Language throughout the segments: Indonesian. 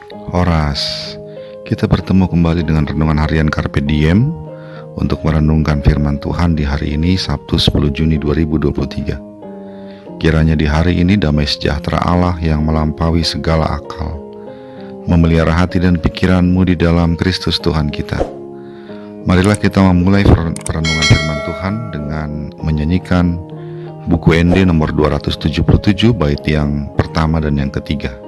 Horas, kita bertemu kembali dengan renungan harian Carpe Diem untuk merenungkan firman Tuhan di hari ini Sabtu 10 Juni 2023. Kiranya di hari ini damai sejahtera Allah yang melampaui segala akal memelihara hati dan pikiranmu di dalam Kristus Tuhan kita. Marilah kita memulai perenungan firman Tuhan dengan menyanyikan buku ND nomor 277 bait yang pertama dan yang ketiga.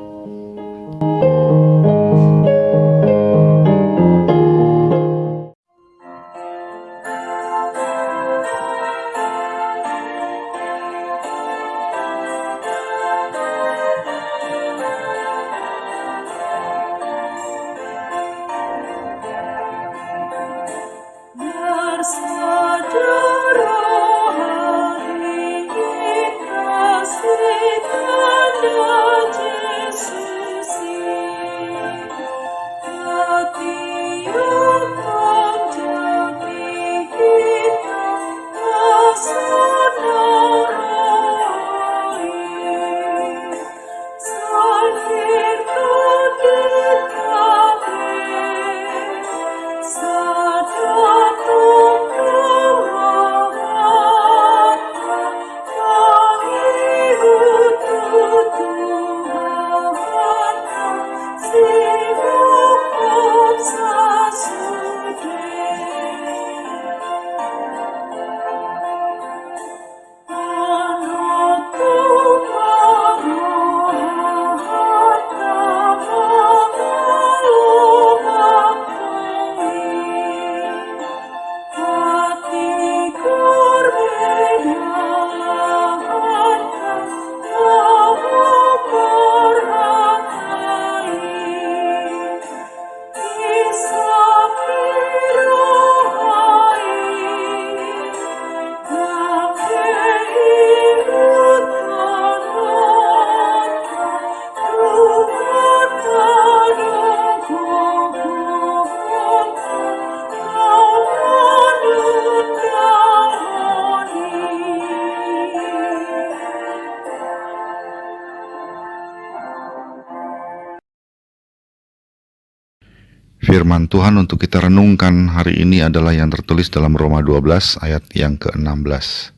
Firman Tuhan untuk kita renungkan hari ini adalah yang tertulis dalam Roma 12 ayat yang ke-16.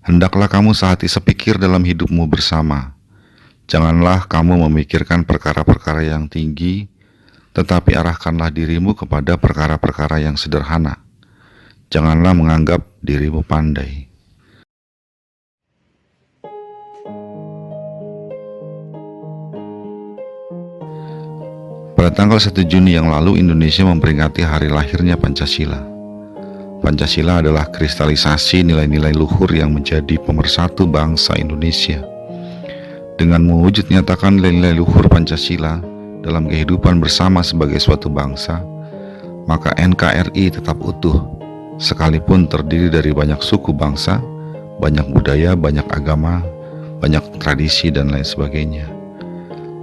Hendaklah kamu sehati sepikir dalam hidupmu bersama. Janganlah kamu memikirkan perkara-perkara yang tinggi, tetapi arahkanlah dirimu kepada perkara-perkara yang sederhana. Janganlah menganggap dirimu pandai. Pada tanggal 1 Juni yang lalu, Indonesia memperingati hari lahirnya Pancasila. Pancasila adalah kristalisasi nilai-nilai luhur yang menjadi pemersatu bangsa Indonesia. Dengan mewujud nyatakan nilai-nilai luhur Pancasila dalam kehidupan bersama sebagai suatu bangsa, maka NKRI tetap utuh, sekalipun terdiri dari banyak suku bangsa, banyak budaya, banyak agama, banyak tradisi, dan lain sebagainya.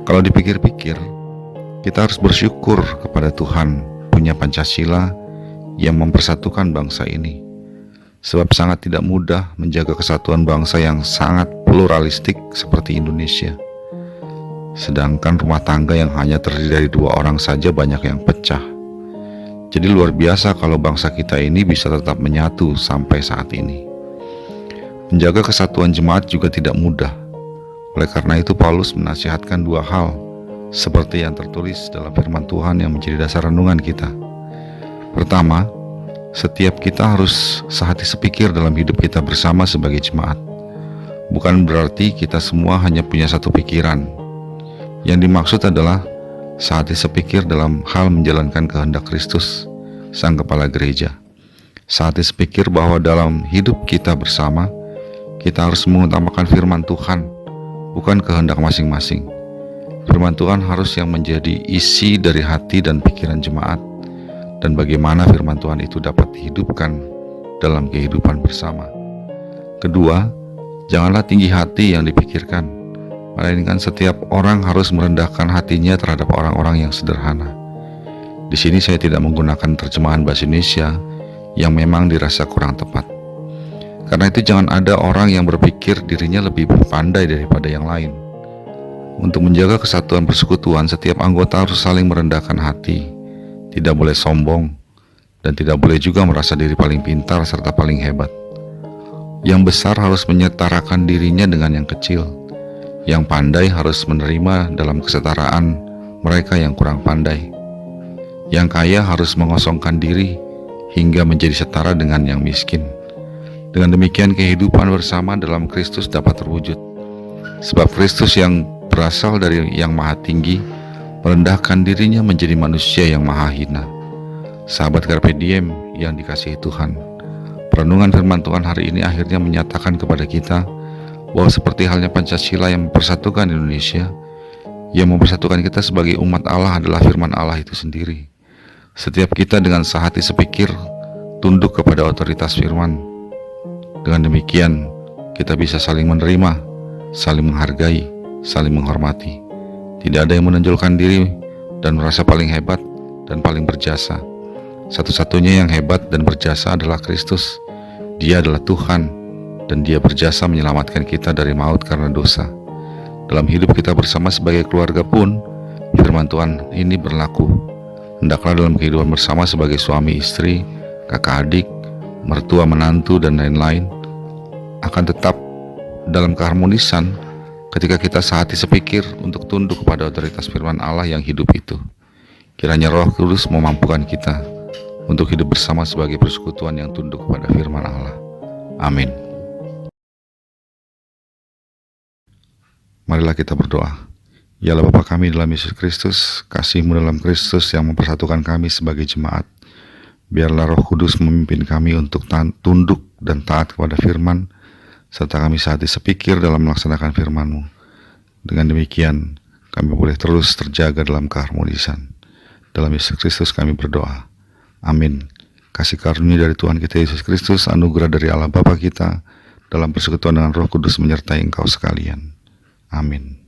Kalau dipikir-pikir, kita harus bersyukur kepada Tuhan punya Pancasila yang mempersatukan bangsa ini. Sebab sangat tidak mudah menjaga kesatuan bangsa yang sangat pluralistik seperti Indonesia. Sedangkan rumah tangga yang hanya terdiri dari 2 orang saja banyak yang pecah. Jadi luar biasa kalau bangsa kita ini bisa tetap menyatu sampai saat ini. Menjaga kesatuan jemaat juga tidak mudah. Oleh karena itu Paulus menasihatkan 2 hal, seperti yang tertulis dalam firman Tuhan yang menjadi dasar renungan kita. Pertama, setiap kita harus sehati sepikir dalam hidup kita bersama sebagai jemaat. Bukan berarti kita semua hanya punya satu pikiran. Yang dimaksud adalah sehati sepikir dalam hal menjalankan kehendak Kristus, Sang Kepala Gereja. Sehati sepikir bahwa dalam hidup kita bersama, kita harus mengutamakan firman Tuhan, bukan kehendak masing-masing. Firman Tuhan harus yang menjadi isi dari hati dan pikiran jemaat, dan bagaimana firman Tuhan itu dapat dihidupkan dalam kehidupan bersama. Kedua, janganlah tinggi hati yang dipikirkan, melainkan setiap orang harus merendahkan hatinya terhadap orang-orang yang sederhana. Di sini saya tidak menggunakan terjemahan bahasa Indonesia yang memang dirasa kurang tepat. Karena itu jangan ada orang yang berpikir dirinya lebih pandai daripada yang lain. Untuk menjaga kesatuan persekutuan, setiap anggota harus saling merendahkan hati, tidak boleh sombong, dan tidak boleh juga merasa diri paling pintar serta paling hebat. Yang besar harus menyetarakan dirinya dengan yang kecil. Yang pandai harus menerima dalam kesetaraan mereka yang kurang pandai. Yang kaya harus mengosongkan diri hingga menjadi setara dengan yang miskin. Dengan demikian kehidupan bersama dalam Kristus dapat terwujud. Sebab Kristus yang berasal dari yang maha tinggi merendahkan dirinya menjadi manusia yang maha hina. Sahabat Carpe Diem yang dikasihi Tuhan, perenungan firman Tuhan hari ini akhirnya menyatakan kepada kita bahwa seperti halnya Pancasila yang mempersatukan Indonesia, yang mempersatukan kita sebagai umat Allah adalah firman Allah itu sendiri. Setiap kita dengan sehati sepikir tunduk kepada otoritas firman. Dengan demikian kita bisa saling menerima, saling menghargai, saling menghormati. Tidak ada yang menonjolkan diri dan merasa paling hebat dan paling berjasa. Satu-satunya yang hebat dan berjasa adalah Kristus. Dia adalah Tuhan dan Dia berjasa menyelamatkan kita dari maut karena dosa. Dalam hidup kita bersama sebagai keluarga pun, firman Tuhan ini berlaku. Hendaklah dalam kehidupan bersama sebagai suami istri, kakak adik, mertua menantu dan lain-lain, akan tetap dalam keharmonisan ketika kita sehati sepikir untuk tunduk kepada otoritas firman Allah yang hidup itu. Kiranya Roh Kudus memampukan kita untuk hidup bersama sebagai persekutuan yang tunduk kepada firman Allah. Amin. Marilah kita berdoa. Ya Allah Bapa kami dalam Yesus Kristus, kasih-Mu dalam Kristus yang mempersatukan kami sebagai jemaat. Biarlah Roh Kudus memimpin kami untuk tunduk dan taat kepada firman, serta kami sehati sepikir dalam melaksanakan firman-Mu. Dengan demikian, kami boleh terus terjaga dalam keharmonisan. Dalam Yesus Kristus kami berdoa. Amin. Kasih karunia dari Tuhan kita Yesus Kristus, anugerah dari Allah Bapa kita, dalam persekutuan dengan Roh Kudus menyertai engkau sekalian. Amin.